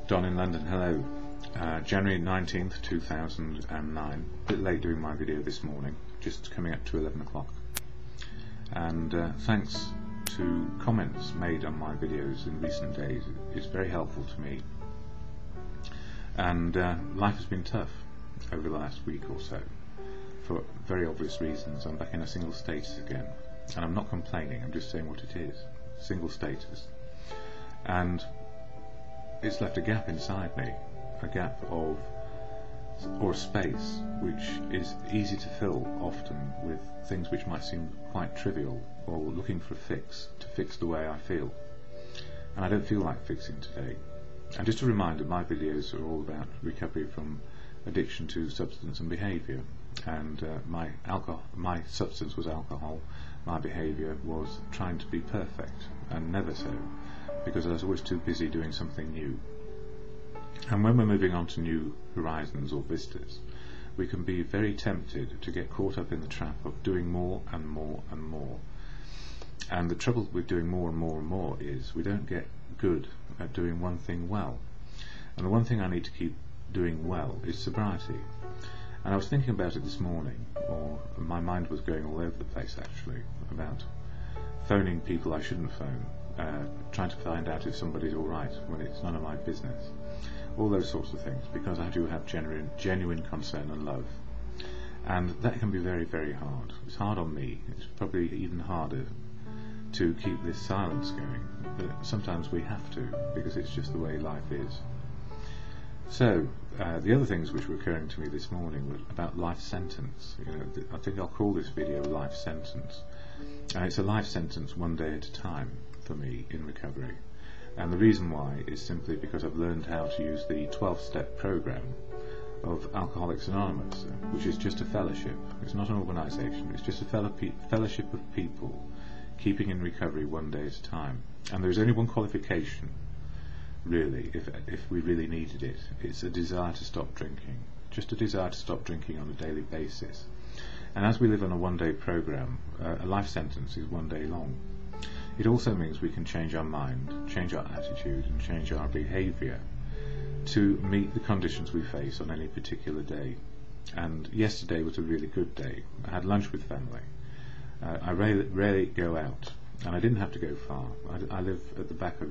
Don in London, hello. January 19th, 2009. A bit late doing my video this morning, just coming up to 11 o'clock. And thanks to comments made on my videos in recent days, it's very helpful to me. And life has been tough over the last week or so, for very obvious reasons. I'm back in a single status again, and I'm not complaining, I'm just saying what it is. Single status. And it's left a gap inside me, a gap of, or a space, which is easy to fill often with things which might seem quite trivial, or looking for a fix, to fix the way I feel. And I don't feel like fixing today. And just a reminder, my videos are all about recovery from addiction to substance and behaviour. And my substance was alcohol, my behaviour was trying to be perfect, and never so, because I was always too busy doing something new. And when we're moving on to new horizons or vistas, we can be very tempted to get caught up in the trap of doing more and more and more. And the trouble with doing more and more and more is we don't get good at doing one thing well. And the one thing I need to keep doing well is sobriety. And I was thinking about it this morning, or my mind was going all over the place actually, about phoning people I shouldn't phone, trying to find out if somebody's alright when it's none of my business. All those sorts of things, because I do have genuine concern and love. And that can be very, very hard. It's hard on me. It's probably even harder to keep this silence going. But sometimes we have to, because it's just the way life is. So, the other things which were occurring to me this morning were about life sentence. I think I'll call this video Life Sentence. And it's a life sentence one day at a time for me in recovery. And the reason why is simply because I've learned how to use the 12-step program of Alcoholics Anonymous, which is just a fellowship. It's not an organisation, it's just a fellowship of people keeping in recovery one day at a time. And there's only one qualification, really, if we really needed it. It's a desire to stop drinking. Just a desire to stop drinking on a daily basis. And as we live on a one-day program, a life sentence is one day long. It also means we can change our mind, change our attitude, and change our behaviour to meet the conditions we face on any particular day. And yesterday was a really good day. I had lunch with family. I rarely go out, and I didn't have to go far. I live at the back of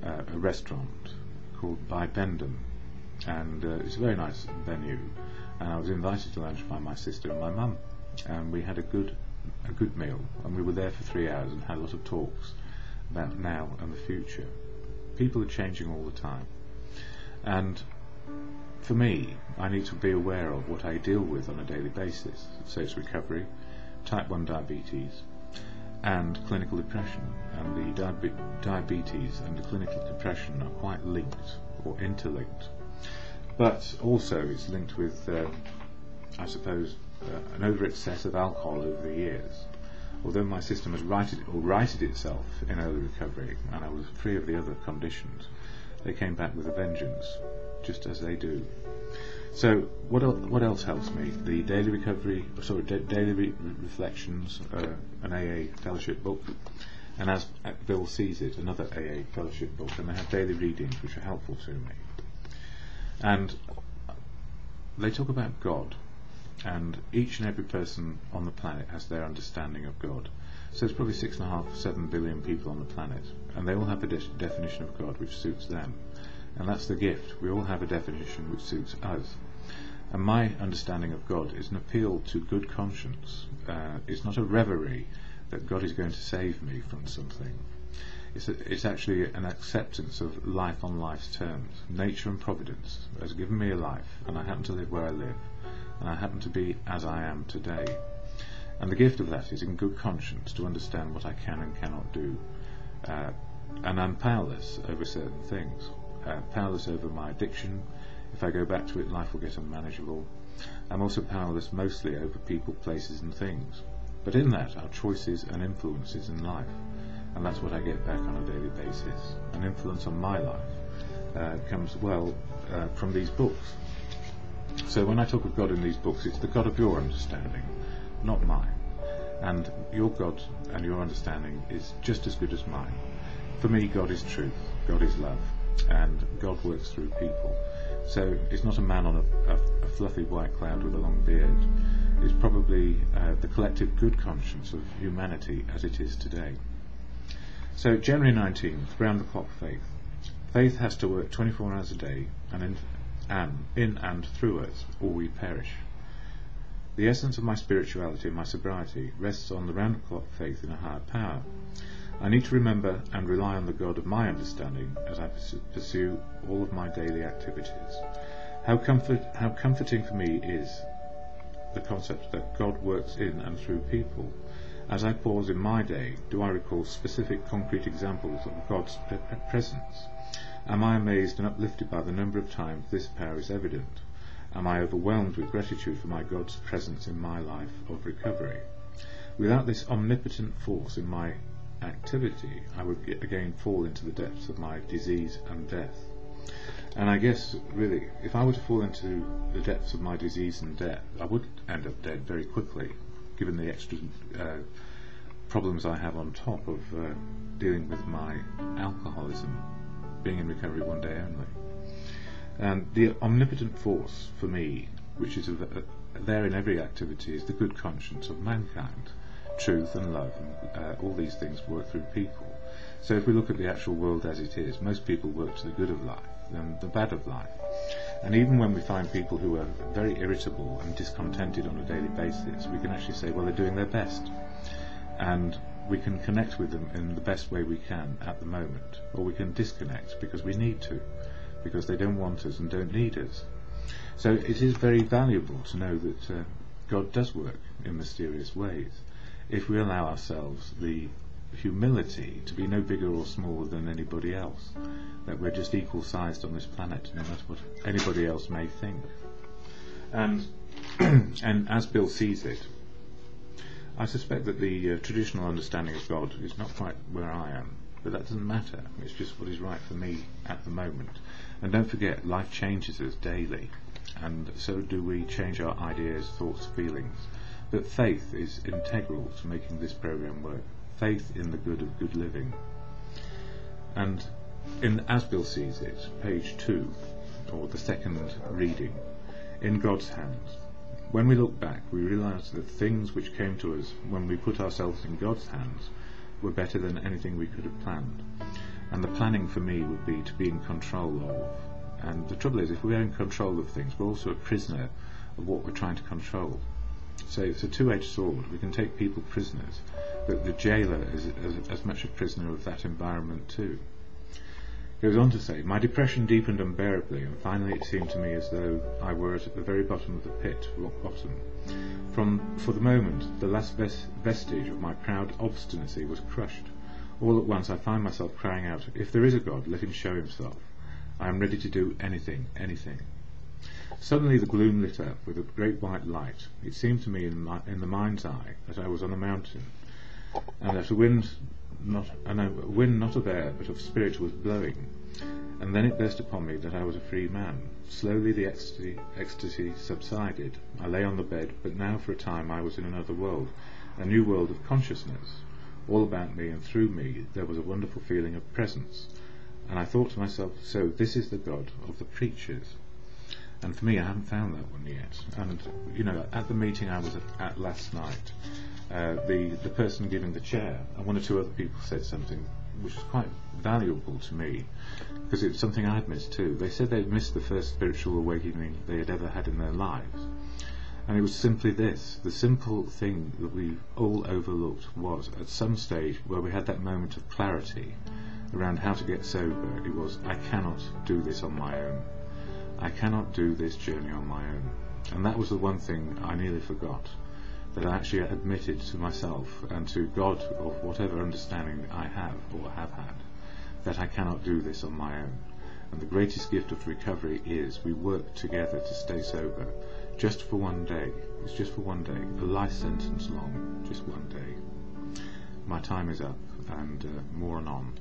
a restaurant called By Bendham, and it's a very nice venue. And I was invited to lunch by my sister and my mum, and we had a good meal, and we were there for 3 hours and had a lot of talks about now and the future. People are changing all the time, and for me, I need to be aware of what I deal with on a daily basis. So it's recovery, type 1 diabetes, and clinical depression. And the diabetes and the clinical depression are quite linked, or interlinked, but also it's linked with I suppose an over-excess of alcohol over the years. Although my system has righted itself in early recovery, and I was free of the other conditions, they came back with a vengeance, just as they do. So what else helps me? The daily daily reflections, an AA fellowship book, and as Bill sees it, another AA fellowship book, and they have daily readings which are helpful to me. And they talk about God. And each and every person on the planet has their understanding of God. So there's probably 6.5–7 billion people on the planet, and they all have a definition of God which suits them. And that's the gift. We all have a definition which suits us. And my understanding of God is an appeal to good conscience. It's not a reverie that God is going to save me from something. It's actually an acceptance of life on life's terms. Nature and Providence has given me a life, and I happen to live where I live. And I happen to be as I am today. And the gift of that is in good conscience to understand what I can and cannot do. And I'm powerless over certain things. Powerless over my addiction. If I go back to it, life will get unmanageable. I'm also powerless mostly over people, places and things. But in that are choices and influences in life. And that's what I get back on a daily basis. An influence on my life comes, from these books. So when I talk of God in these books, it's the God of your understanding, not mine. And your God and your understanding is just as good as mine. For me, God is truth, God is love, and God works through people. So it's not a man on a fluffy white cloud with a long beard. It's probably the collective good conscience of humanity as it is today. So January 19th, round the clock faith. Faith has to work 24 hours a day, and in and through us, or we perish. The essence of my spirituality and my sobriety rests on the round-the-clock faith in a higher power. I need to remember and rely on the God of my understanding as I pursue all of my daily activities. How comforting for me is the concept that God works in and through people. As I pause in my day, do I recall specific concrete examples of God's presence? Am I amazed and uplifted by the number of times this power is evident? Am I overwhelmed with gratitude for my God's presence in my life of recovery? Without this omnipotent force in my activity, I would again fall into the depths of my disease and death. And I guess, really, if I were to fall into the depths of my disease and death, I would end up dead very quickly, given the extra problems I have on top of dealing with my alcoholism, being in recovery one day only. And the omnipotent force for me, which is there in every activity, is the good conscience of mankind. Truth and love and all these things work through people. So if we look at the actual world as it is, most people work to the good of life and the bad of life. And even when we find people who are very irritable and discontented on a daily basis, we can actually say, well, they're doing their best. And we can connect with them in the best way we can at the moment. Or we can disconnect because we need to, because they don't want us and don't need us. So it is very valuable to know that God does work in mysterious ways, if we allow ourselves the humility to be no bigger or smaller than anybody else, that we're just equal sized on this planet, no matter what anybody else may think. And as Bill sees it, I suspect that the traditional understanding of God is not quite where I am, but that doesn't matter. It's just what is right for me at the moment. And don't forget, life changes us daily, and so do we change our ideas, thoughts, feelings. But faith is integral to making this program work. Faith in the good of good living. And as Bill sees it, page 2, or the second reading, in God's hands. When we look back, we realise that things which came to us when we put ourselves in God's hands were better than anything we could have planned. And the planning for me would be to be in control of. And the trouble is, if we're in control of things, we're also a prisoner of what we're trying to control. So it's a two-edged sword. We can take people prisoners, but the jailer is as much a prisoner of that environment too. He goes on to say, my depression deepened unbearably, and finally it seemed to me as though I were at the very bottom of the pit, rock bottom. For the moment, the last vestige of my proud obstinacy was crushed. All at once I find myself crying out, if there is a God, let him show himself. I am ready to do anything, anything. Suddenly the gloom lit up with a great white light. It seemed to me in the mind's eye that I was on a mountain, and that a wind not of air but of spirit was blowing. And then it burst upon me that I was a free man. Slowly the ecstasy subsided. I lay on the bed, but now for a time I was in another world, a new world of consciousness. All about me and through me there was a wonderful feeling of presence. And I thought to myself, so this is the God of the preachers. And for me, I haven't found that one yet. And, you know, at the meeting I was at last night, the person giving the chair, and one or two other people said something which was quite valuable to me, because it's something I'd missed too. They said they'd missed the first spiritual awakening they had ever had in their lives. And it was simply this. The simple thing that we all overlooked was, at some stage where we had that moment of clarity around how to get sober, it was, I cannot do this on my own. I cannot do this journey on my own. And that was the one thing I nearly forgot, that I actually admitted to myself and to God, of whatever understanding I have or have had, that I cannot do this on my own. And the greatest gift of recovery is we work together to stay sober, just for one day. It's just for one day, a life sentence long, just one day. My time is up, and more anon.